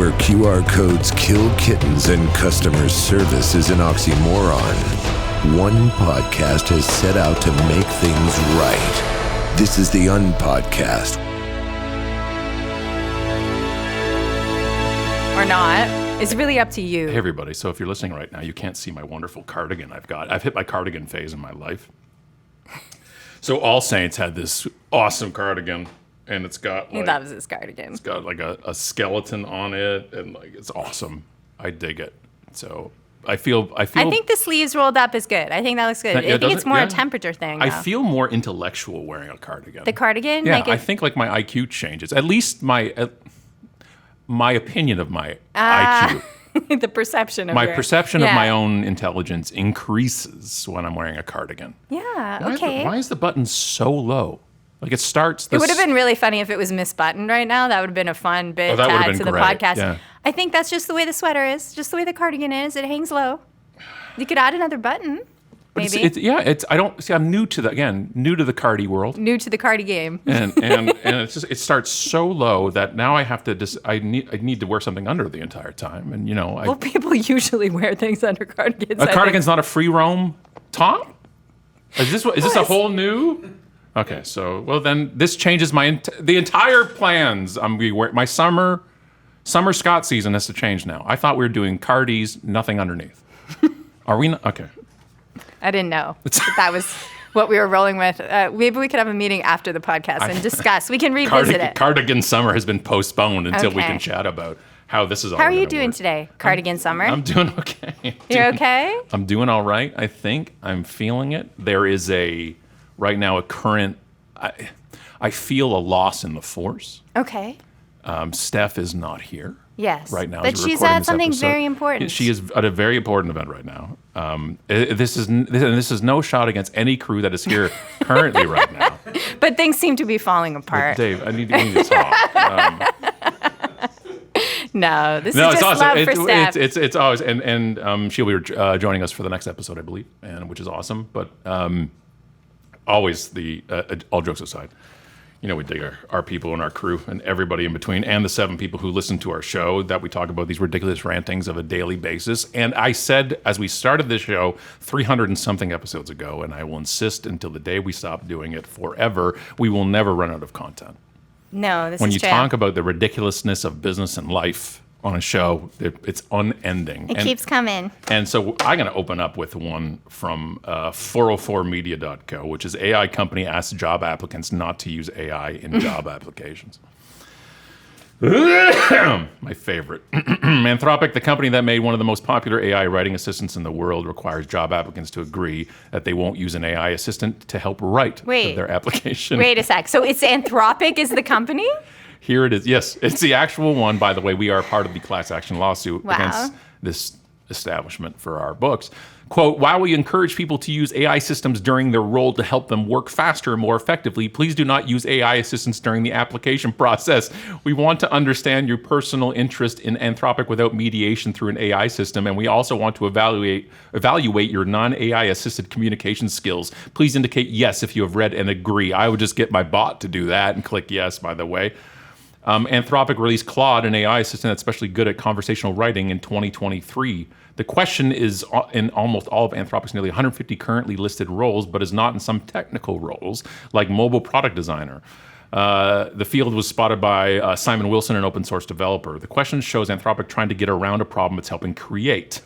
where QR codes kill kittens and customer service is an oxymoron, one podcast has set out to make things right. This is the Unpodcast. Or not. It's really up to you. Hey, everybody. So if you're listening right now, you can't see my wonderful cardigan I've got. I've hit my cardigan phase in my life. So All Saints had this awesome cardigan, and it's got He loves his cardigan. It's got like a skeleton on it, and like it's awesome. I dig it. So I think the sleeves rolled up is good. I think that looks good. I think it's more a temperature thing, though. I feel more intellectual wearing a cardigan. The cardigan? Yeah, I think like my IQ changes. At least my opinion of my IQ. The perception of perception of my own intelligence increases when I'm wearing a cardigan. Yeah, okay. Why is the button so low? Like it starts... It would have been really funny if it was misbuttoned right now. That would have been a fun bit to add to the podcast. Yeah. I think that's just the way the sweater is, just the way the cardigan is. It hangs low. You could add another button. Maybe. I'm new to the cardi world. New to the cardi game. And it's just, it starts so low that now I have to I need to wear something under the entire time. And people usually wear things under cardigans. A cardigan's not a free roam top? Is this a whole new? Okay, so then this changes the entire plans. I'm going to wear my summer Scott season has to change now. I thought we were doing cardies, nothing underneath. Are we not? Okay. I didn't know that was what we were rolling with. Maybe we could have a meeting after the podcast and discuss. We can revisit it. Cardigan summer has been postponed until we can chat about how this is all. How are you doing today, cardigan summer? I'm doing okay. You're okay? I'm doing all right, I think. I'm feeling it. There is right now a current, I feel a loss in the force. Okay. Steph is not here. Yes. Right now, but she's at something very important. She is at a very important event right now. This is no shot against any crew that is here currently right now. But things seem to be falling apart. Dave, we need to talk. No, this is just awesome. Love for Steph. It's always and she'll be joining us for the next episode, I believe, and which is awesome. But always all jokes aside. We dig our people and our crew and everybody in between and the 7 people who listen to our show that we talk about these ridiculous rantings of a daily basis. And I said, as we started this show 300 and something episodes ago, and I will insist until the day we stop doing it forever, we will never run out of content. No, this is true. When you talk about the ridiculousness of business and life on a show, it's unending. It keeps coming. And so I'm going to open up with one from 404media.co, which is AI company asks job applicants not to use AI in job applications. My favorite. Anthropic, the company that made one of the most popular AI writing assistants in the world, requires job applicants to agree that they won't use an AI assistant to help write their application. Wait a sec. So it's Anthropic is the company? Here it is. Yes, it's the actual one. By the way, we are part of the class action lawsuit against this establishment for our books. Quote, while we encourage people to use AI systems during their role to help them work faster and more effectively, please do not use AI assistants during the application process. We want to understand your personal interest in Anthropic without mediation through an AI system, and we also want to evaluate your non-AI assisted communication skills. Please indicate yes if you have read and agree. I would just get my bot to do that and click yes, by the way. Anthropic released Claude, an AI assistant that's especially good at conversational writing, in 2023. The question is in almost all of Anthropic's nearly 150 currently listed roles, but is not in some technical roles, like mobile product designer. The field was spotted by Simon Wilson, an open source developer. The question shows Anthropic trying to get around a problem it's helping create.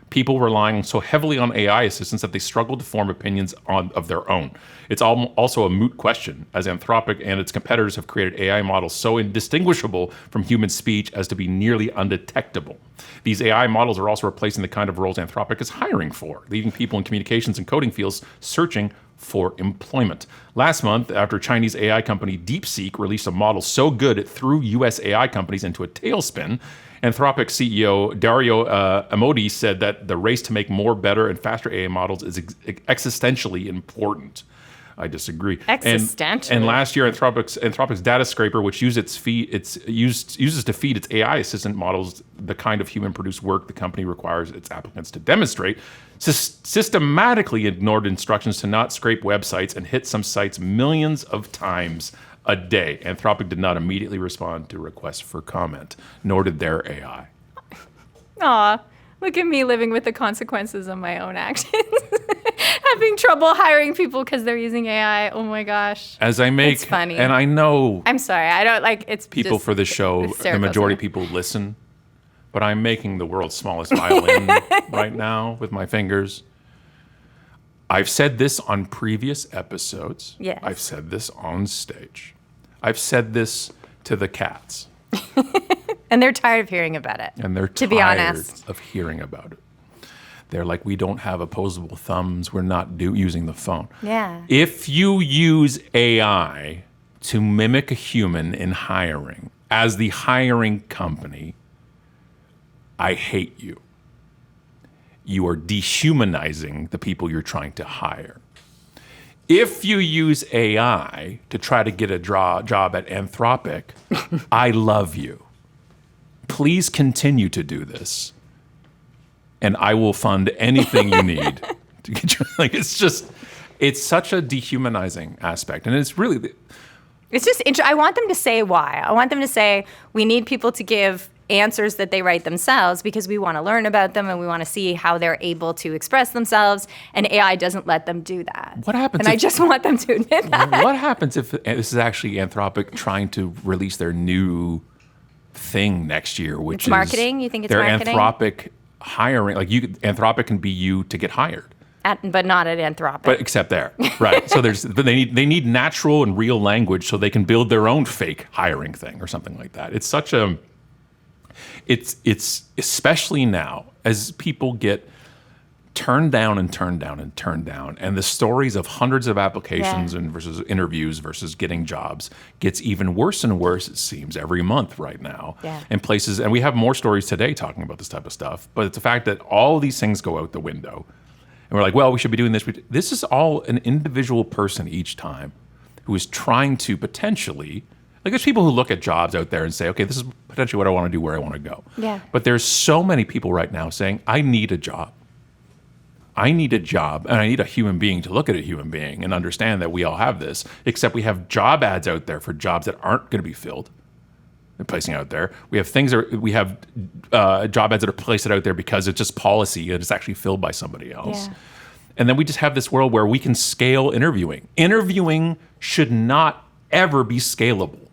People relying so heavily on AI assistants that they struggle to form opinions of their own. It's also a moot question, as Anthropic and its competitors have created AI models so indistinguishable from human speech as to be nearly undetectable. These AI models are also replacing the kind of roles Anthropic is hiring for, leaving people in communications and coding fields searching for employment. Last month, after Chinese AI company DeepSeek released a model so good it threw U.S. AI companies into a tailspin, Anthropic CEO Dario Amodei said that the race to make more, better, and faster AI models is existentially important. I disagree. Existentially. And last year, Anthropic's data scraper, which uses to feed its AI assistant models the kind of human-produced work the company requires its applicants to demonstrate, systematically ignored instructions to not scrape websites and hit some sites millions of times a day. Anthropic did not immediately respond to requests for comment, nor did their AI. Aw, look at me living with the consequences of my own actions. Having trouble hiring people because they're using AI. Oh my gosh. As I make, it's funny. And I know I'm sorry, I don't like it's people just for the show, the majority of people listen, but I'm making the world's smallest violin right now with my fingers. I've said this on previous episodes. Yes. I've said this on stage. I've said this to the cats. And they're tired of hearing about it. And they're to be honest, of hearing about it. They're like, we don't have opposable thumbs. We're not using the phone. Yeah. If you use AI to mimic a human in hiring, as the hiring company, I hate you. You are dehumanizing the people you're trying to hire. If you use AI to try to get a job at Anthropic, I love you. Please continue to do this. And I will fund anything you need to get you. Like, it's such a dehumanizing aspect. And it's really... It's just I want them to say why. I want them to say, we need people to give answers that they write themselves because we want to learn about them and we want to see how they're able to express themselves. And AI doesn't let them do that. What happens? And I just want them to admit that. What happens if this is actually Anthropic trying to release their new thing next year, which it's marketing? You think it's their marketing? Anthropic hiring, like Anthropic can be you to get hired, but not at Anthropic. But except there, right? So they need natural and real language so they can build their own fake hiring thing or something like that. It's such a, it's especially now as people get turned down and turned down and turned down, and the stories of hundreds of applications and versus interviews versus getting jobs gets even worse and worse, it seems, every month right now. In places, and we have more stories today talking about this type of stuff, but it's the fact that all these things go out the window. And we're like, well, we should be doing this. This is all an individual person each time who is trying to potentially, like there's people who look at jobs out there and say, okay, this is potentially what I want to do, where I want to go. But there's so many people right now saying, I need a job. I need a job, and I need a human being to look at a human being and understand that we all have this, except we have job ads out there for jobs that aren't going to be filled. They're placing out there. We have job ads that are placed out there because it's just policy and it's actually filled by somebody else. And then we just have this world where we can scale interviewing. Interviewing should not ever be scalable.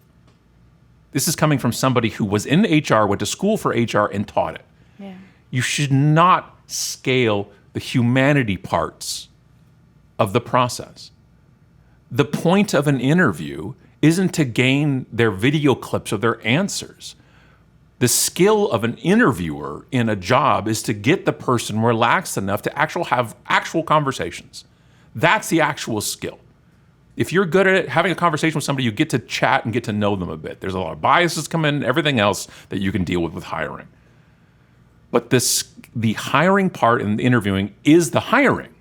This is coming from somebody who was in HR, went to school for HR, and taught it. You should not scale the humanity parts of the process. The point of an interview isn't to gain their video clips of their answers. The skill of an interviewer in a job is to get the person relaxed enough to have actual conversations. That's the actual skill. If you're good at having a conversation with somebody, you get to chat and get to know them a bit. There's a lot of biases come in, everything else that you can deal with hiring. But the hiring part in the interviewing is the hiring.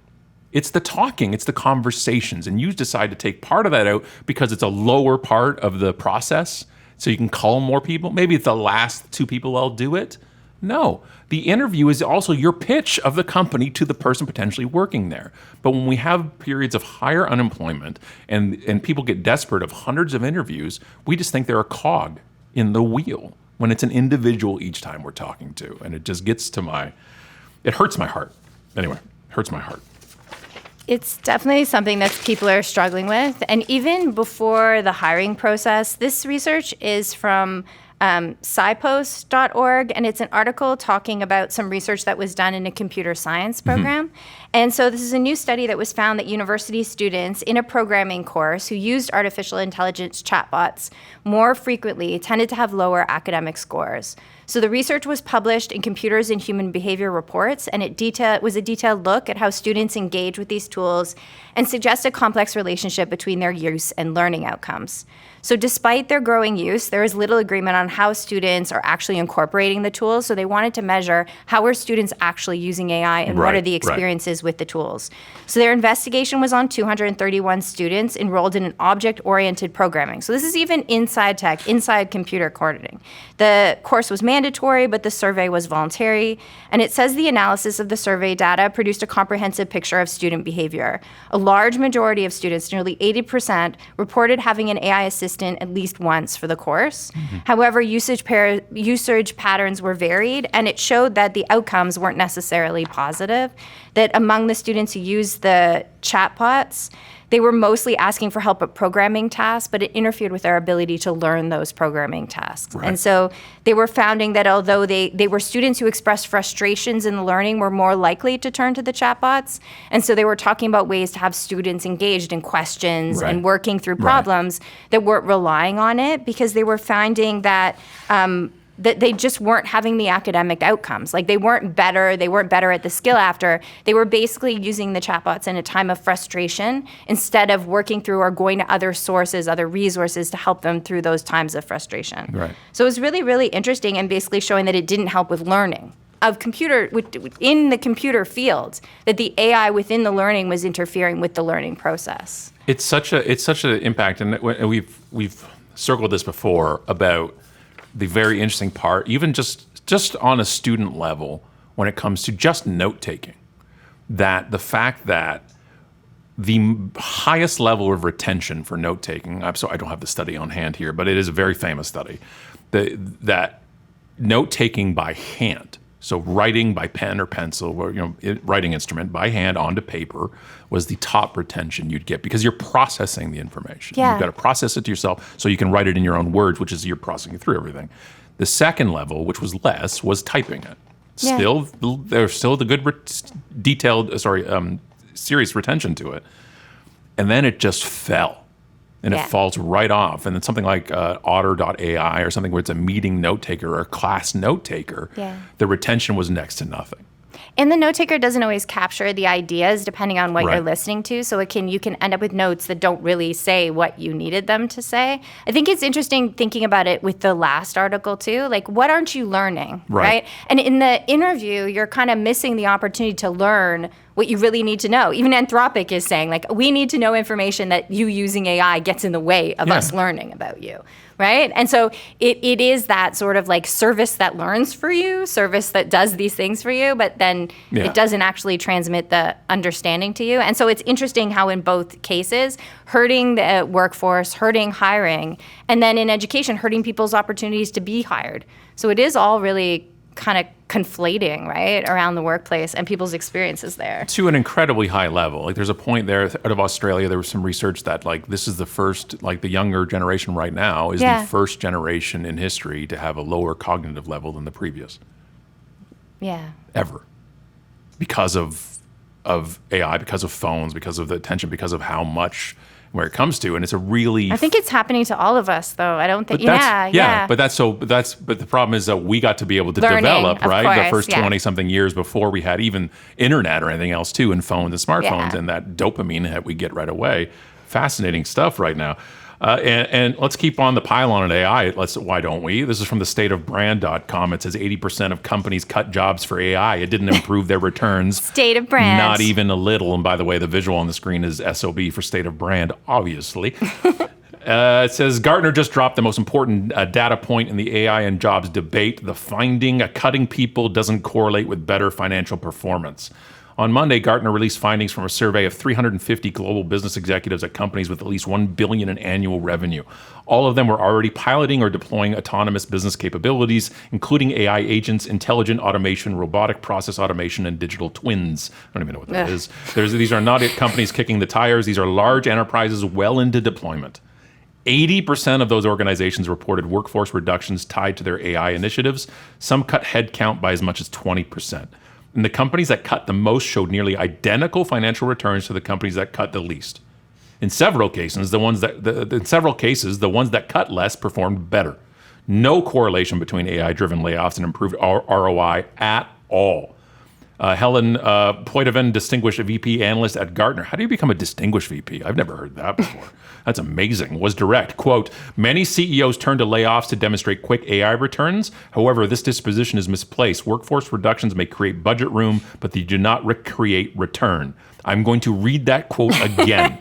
It's the talking, it's the conversations. And you decide to take part of that out because it's a lower part of the process, so you can call more people. Maybe it's the last 2 people I'll do it. No, the interview is also your pitch of the company to the person potentially working there. But when we have periods of higher unemployment and people get desperate of hundreds of interviews, we just think they're a cog in the wheel, when it's an individual each time we're talking to. And it just gets to it hurts my heart. Anyway, hurts my heart. It's definitely something that people are struggling with. And even before the hiring process, this research is from SciPost.org, and it's an article talking about some research that was done in a computer science program. And so this is a new study that was found that university students in a programming course who used artificial intelligence chatbots more frequently tended to have lower academic scores. So the research was published in Computers and Human Behavior Reports, and it was a detailed look at how students engage with these tools and suggest a complex relationship between their use and learning outcomes. So despite their growing use, there is little agreement on how students are actually incorporating the tools. So they wanted to measure how are students actually using AI and what are the experiences with the tools. So their investigation was on 231 students enrolled in an object-oriented programming. So this is even inside tech, inside computer coordinating. The course was mandatory, but the survey was voluntary. And it says the analysis of the survey data produced a comprehensive picture of student behavior. A large majority of students, nearly 80%, reported having an AI assistant at least once for the course. However, usage patterns were varied, and it showed that the outcomes weren't necessarily positive, that among the students who used the chatbots, they were mostly asking for help at programming tasks, but it interfered with their ability to learn those programming tasks. And so they were finding that although they were students who expressed frustrations in the learning were more likely to turn to the chatbots. And so they were talking about ways to have students engaged in questions and working through problems that weren't relying on it, because they were finding that that they just weren't having the academic outcomes. Like they weren't better at the skill after. They were basically using the chatbots in a time of frustration instead of working through or going to other sources, other resources to help them through those times of frustration. So it was really, really interesting, and basically showing that it didn't help with learning in the computer field, that the AI within the learning was interfering with the learning process. It's such an impact, and we've circled this before about the very interesting part, even just on a student level, when it comes to just note-taking, that the fact that the highest level of retention for note-taking, so I don't have the study on hand here, but it is a very famous study, that note-taking by hand, so writing by pen or pencil, or writing instrument by hand onto paper, was the top retention you'd get, because you're processing the information. You've got to process it to yourself so you can write it in your own words, which is you're processing through everything. The second level, which was less, was typing it. There's still the good serious retention to it. And then it just fell. And it falls right off. And then something like Otter.ai or something where it's a meeting note taker or a class note taker, the retention was next to nothing. And the note taker doesn't always capture the ideas depending on what you're listening to. So you can end up with notes that don't really say what you needed them to say. I think it's interesting thinking about it with the last article too. Like, what aren't you learning, right? And in the interview, you're kind of missing the opportunity to learn what you really need to know. Even Anthropic is saying, like, we need to know information that you using AI gets in the way of us learning about you, right? And so it is that sort of like service that learns for you, service that does these things for you, but then it doesn't actually transmit the understanding to you. And so it's interesting how in both cases, hurting the workforce, hurting hiring, and then in education, hurting people's opportunities to be hired. So it is all really kind of conflating, right, around the workplace and people's experiences there. To an incredibly high level. Like, there's a point there out of Australia, there was some research that, like, this is the first, like, the younger generation right now is the first generation in history to have a lower cognitive level than the previous. Ever. Because of AI, because of phones, because of the attention, because of how much where it comes to, and it's a really. I think it's happening to all of us, though. I don't think. But the problem is that we got to be able to develop, right? The first 20 something years before we had even internet or anything else too, and phones and smartphones, and that dopamine that we get right away. Fascinating stuff right now. And let's keep on the pylon at AI. Why don't we? This is from the stateofbrand.com. It says 80% of companies cut jobs for AI. It didn't improve their returns. State of brand. Not even a little. And by the way, the visual on the screen is SOB for state of brand, obviously. It says Gartner just dropped the most important data point in the AI and jobs debate. The finding cutting people doesn't correlate with better financial performance. On Monday, Gartner released findings from a survey of 350 global business executives at companies with at least $1 billion in annual revenue. All of them were already piloting or deploying autonomous business capabilities, including AI agents, intelligent automation, robotic process automation, and digital twins. I don't even know what that is. These are not companies kicking the tires. These are large enterprises well into deployment. 80% of those organizations reported workforce reductions tied to their AI initiatives. Some cut headcount by as much as 20%. And the companies that cut the most showed nearly identical financial returns to the companies that cut the least. In several cases, the ones that cut less performed better. No correlation between AI-driven layoffs and improved ROI at all. Helen Poitevin, distinguished VP analyst at Gartner. How do you become a distinguished VP? I've never heard that before. That's amazing. Was direct. Quote, many CEOs turn to layoffs to demonstrate quick AI returns. However, this disposition is misplaced. Workforce reductions may create budget room, but they do not create return. I'm going to read that quote again.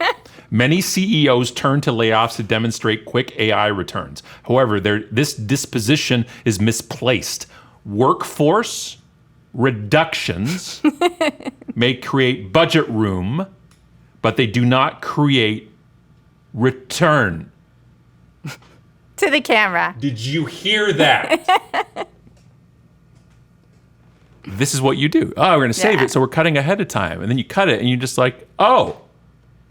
Many CEOs turn to layoffs to demonstrate quick AI returns. However, this disposition is misplaced. Workforce reductions may create budget room, but they do not create return. To the camera. Did you hear that? This is what you do. Oh, we're going to save it, so we're cutting ahead of time. And then you cut it, and you're just like, oh.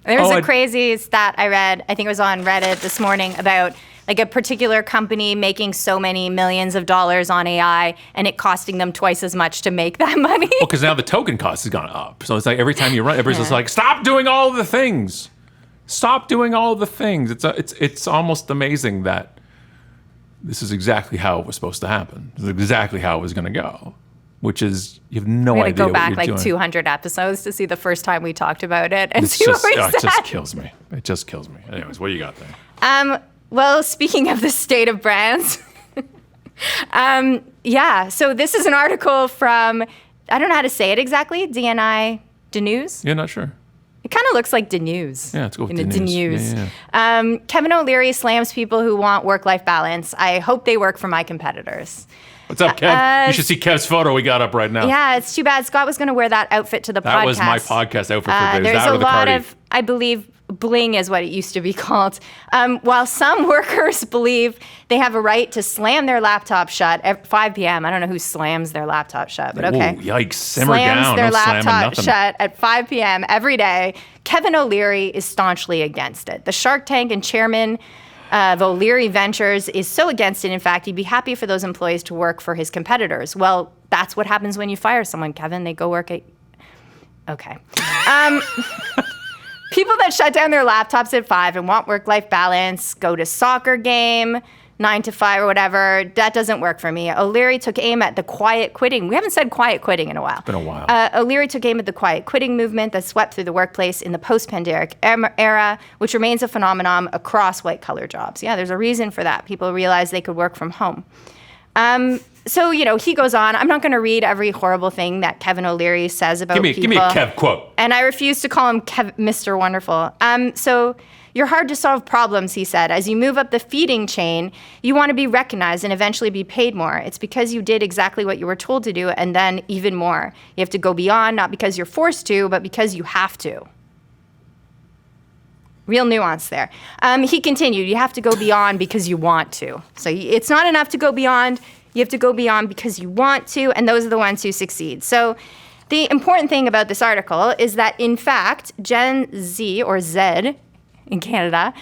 There was a crazy stat I read, I think it was on Reddit this morning, about like a particular company making so many millions of dollars on AI and it costing them twice as much to make that money. Well, because now the token cost has gone up. So it's like every time you run, everybody's just like, stop doing all of the things. Stop doing all of the things. It's almost amazing that this is exactly how it was supposed to happen. This is exactly how it was going to go. Which is, you have no idea what you're doing. I'm going to go back like 200 episodes to see the first time we talked about it and see what we said. It just kills me. It just kills me. Anyways, what do you got there? Well, speaking of the state of brands, so this is an article from, I don't know how to say it exactly, DNI, DNews? Yeah, not sure. It kind of looks like DNews. Yeah, let's go with DNews. Yeah. Kevin O'Leary slams people who want work-life balance. I hope they work for my competitors. What's up, Kev? You should see Kev's photo we got up right now. Yeah, it's too bad. Scott was going to wear that outfit to the podcast. That was my podcast outfit for today. There's a lot of, I believe, bling is what it used to be called. While some workers believe they have a right to slam their laptop shut at 5 p.m. I don't know who slams their laptop shut, but okay. Ooh, yikes, simmer slams down. Their laptop shut at 5 p.m. every day. Kevin O'Leary is staunchly against it. The Shark Tank and chairman of O'Leary Ventures is so against it. In fact, he'd be happy for those employees to work for his competitors. Well, that's what happens when you fire someone, Kevin. They go work at... Okay. People that shut down their laptops at 5 and want work-life balance, go to soccer game, 9 to 5 or whatever, that doesn't work for me. O'Leary took aim at the quiet quitting. We haven't said quiet quitting in a while. It's been a while. O'Leary took aim at the quiet quitting movement that swept through the workplace in the post-pandemic era, which remains a phenomenon across white-collar jobs. Yeah, there's a reason for that. People realized they could work from home. So, he goes on. I'm not going to read every horrible thing that Kevin O'Leary says about people. Give me a Kev quote. And I refuse to call him Mr. Wonderful. So you're hard to solve problems, he said. As you move up the feeding chain, you want to be recognized and eventually be paid more. It's because you did exactly what you were told to do and then even more. You have to go beyond, not because you're forced to, but because you have to. Real nuance there. He continued, you have to go beyond because you want to. So it's not enough to go beyond. You have to go beyond because you want to, and those are the ones who succeed. So the important thing about this article is that, in fact, Gen Z, or Z in Canada,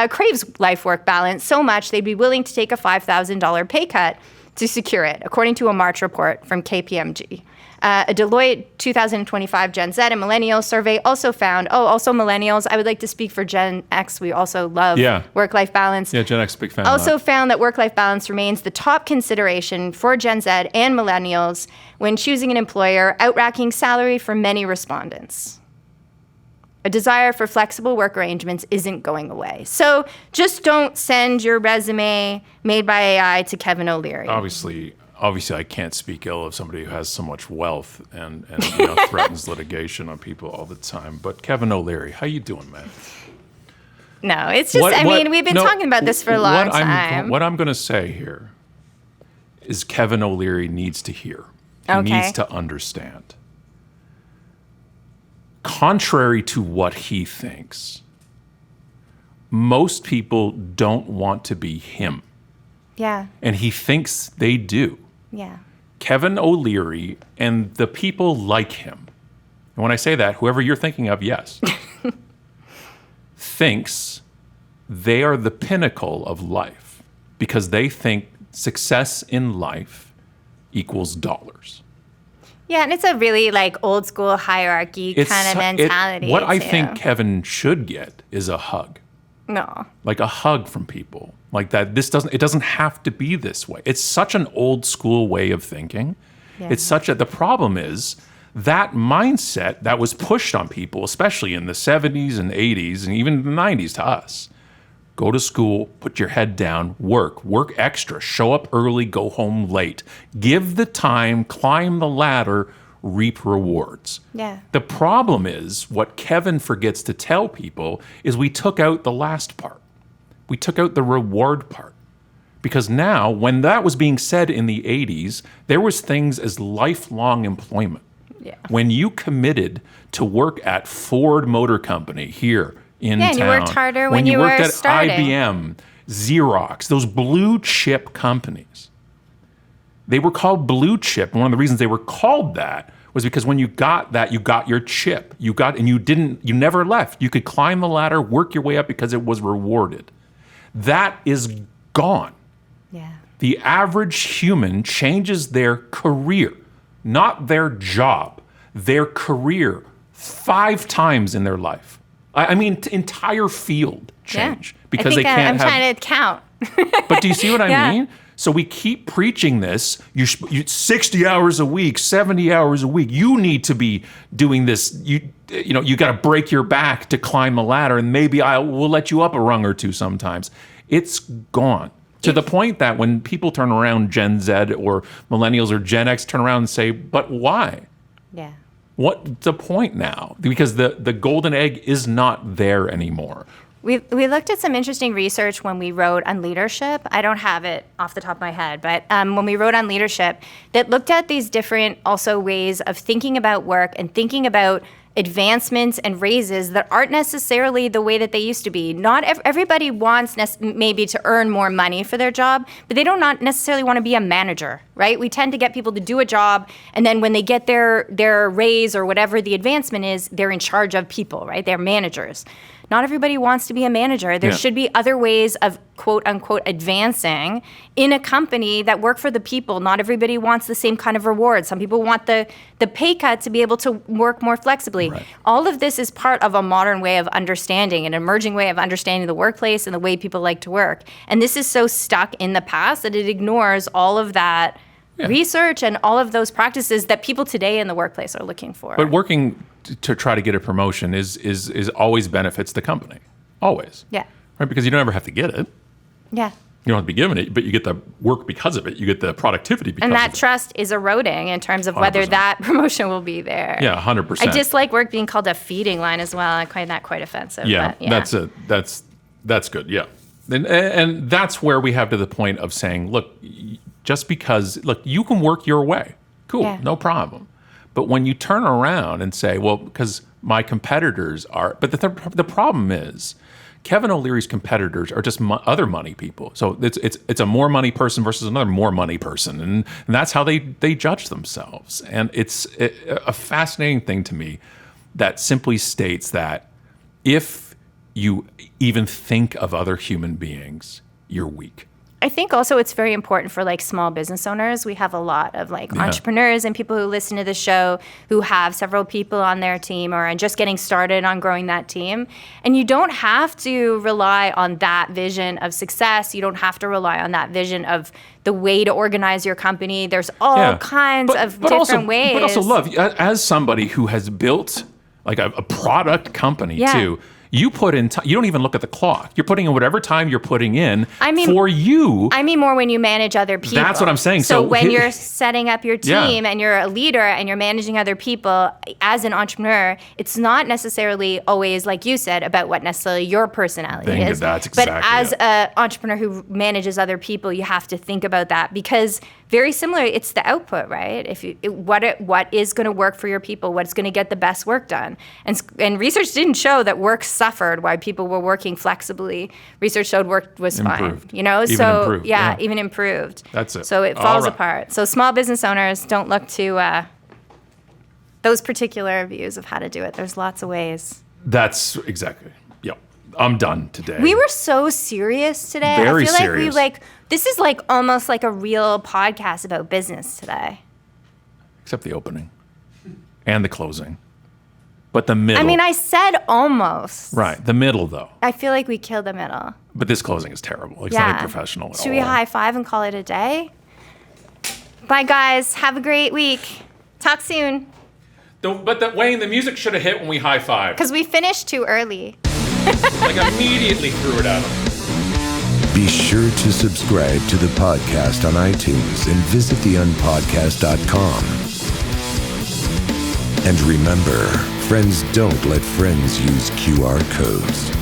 craves life-work balance so much they'd be willing to take a $5,000 pay cut to secure it, according to a March report from KPMG. A Deloitte 2025 Gen Z and Millennials survey also found, also Millennials, I would like to speak for Gen X. We also love work-life balance. Yeah, Gen X, big fan also of that. Found that work-life balance remains the top consideration for Gen Z and Millennials when choosing an employer, outranking salary for many respondents. A desire for flexible work arrangements isn't going away. So just don't send your resume made by AI to Kevin O'Leary. Obviously, I can't speak ill of somebody who has so much wealth and threatens litigation on people all the time. But Kevin O'Leary, how you doing, man? No, it's just, we've been talking about this for a long time. What I'm going to say here is Kevin O'Leary needs to hear. He needs to understand. Contrary to what he thinks, most people don't want to be him. Yeah. And he thinks they do. Yeah. Kevin O'Leary and the people like him, and when I say that, whoever you're thinking of, yes, thinks they are the pinnacle of life because they think success in life equals dollars. Yeah, and it's a really old school hierarchy kind of mentality. What I think Kevin should get is a hug. No. Like a hug from people. Like that. It doesn't have to be this way. It's such an old school way of thinking. Yeah. The problem is that mindset that was pushed on people, especially in the 70s and 80s and even the 90s to us. Go to school, put your head down, work extra, show up early, go home late. Give the time, climb the ladder, reap rewards. Yeah. The problem is, what Kevin forgets to tell people is we took out the last part. We took out the reward part. Because now, when that was being said in the 80s, there was things as lifelong employment. Yeah. When you committed to work at Ford Motor Company here in town. And you worked harder when you worked were at starting. IBM, Xerox, those blue chip companies. They were called blue chip. And one of the reasons they were called that was because when you got that, you got your chip. You never left. You could climb the ladder, work your way up because it was rewarded. That is gone. Yeah. The average human changes their career, not their job, their career 5 times in their life. I mean, entire field change because they can't have. I'm trying to count. But do you see what I mean? So we keep preaching this. You 60 hours a week, 70 hours a week. You need to be doing this. You got to break your back to climb the ladder, and maybe we'll let you up a rung or two sometimes. It's gone. To the point that when people turn around, Gen Z or millennials or Gen X turn around and say, but why? Yeah. What's the point now? Because the golden egg is not there anymore. We looked at some interesting research when we wrote on leadership. I don't have it off the top of my head, but when we wrote on leadership, that looked at these different also ways of thinking about work and thinking about advancements and raises that aren't necessarily the way that they used to be. Not everybody wants maybe to earn more money for their job, but they don't not necessarily want to be a manager, right? We tend to get people to do a job, and then when they get their raise or whatever the advancement is, they're in charge of people, right? They're managers. Not everybody wants to be a manager. There should be other ways of quote unquote advancing in a company that work for the people. Not everybody wants the same kind of reward. Some people want the pay cut to be able to work more flexibly. Right. All of this is part of a modern way of understanding, an emerging way of understanding the workplace and the way people like to work. And this is so stuck in the past that it ignores all of that research and all of those practices that people today in the workplace are looking for. But working to try to get a promotion is always benefits the company. Always. Yeah. Right? Because you don't ever have to get it. Yeah. You don't have to be given it, but you get the work because of it. You get the productivity because of it. And that trust is eroding in terms of whether 100%. that promotion will be there. Yeah, 100%. I dislike work being called a feeding line as well. I find that quite offensive. Yeah, but that's good. Yeah. And that's where we have to the point of saying, look, just because, look, you can work your way. Cool, no problem. But when you turn around and say, well, because my competitors are, but the problem is, Kevin O'Leary's competitors are just other money people. So it's a more money person versus another more money person, and that's how they judge themselves. And it's a fascinating thing to me that simply states that if you even think of other human beings, you're weak. I think also it's very important for like small business owners. We have a lot of like entrepreneurs and people who listen to the show who have several people on their team or are just getting started on growing that team. And you don't have to rely on that vision of success. You don't have to rely on that vision of the way to organize your company. There's all kinds of different ways. But also, love, as somebody who has built like a product company too, you put in time. You don't even look at the clock. You're putting in whatever time you're putting in for you. I mean more when you manage other people. That's what I'm saying. So when you're setting up your team and you're a leader and you're managing other people as an entrepreneur, it's not necessarily always, like you said, about what necessarily your personality is. That's exactly but as an entrepreneur who manages other people, you have to think about that because very similar, it's the output, right? What is going to work for your people? What's going to get the best work done? And research didn't show that work suffered while people were working flexibly. Research showed work was improved. fine. You know, even improved. That's it. So it falls apart. So small business owners, don't look to those particular views of how to do it. There's lots of ways. That's exactly. Yep. I'm done today. We were so serious today. Very I feel serious. like this is like almost like a real podcast about business today. Except the opening and the closing. But the middle. I mean, I said almost. Right. The middle, though. I feel like we killed the middle. But this closing is terrible. It's not professional at all. Should we high five and call it a day? Bye, guys. Have a great week. Talk soon. But Wayne, the music should have hit when we high-fived. Because we finished too early. Like immediately threw it at him. Be sure to subscribe to the podcast on iTunes and visit theunpodcast.com. And remember, friends don't let friends use QR codes.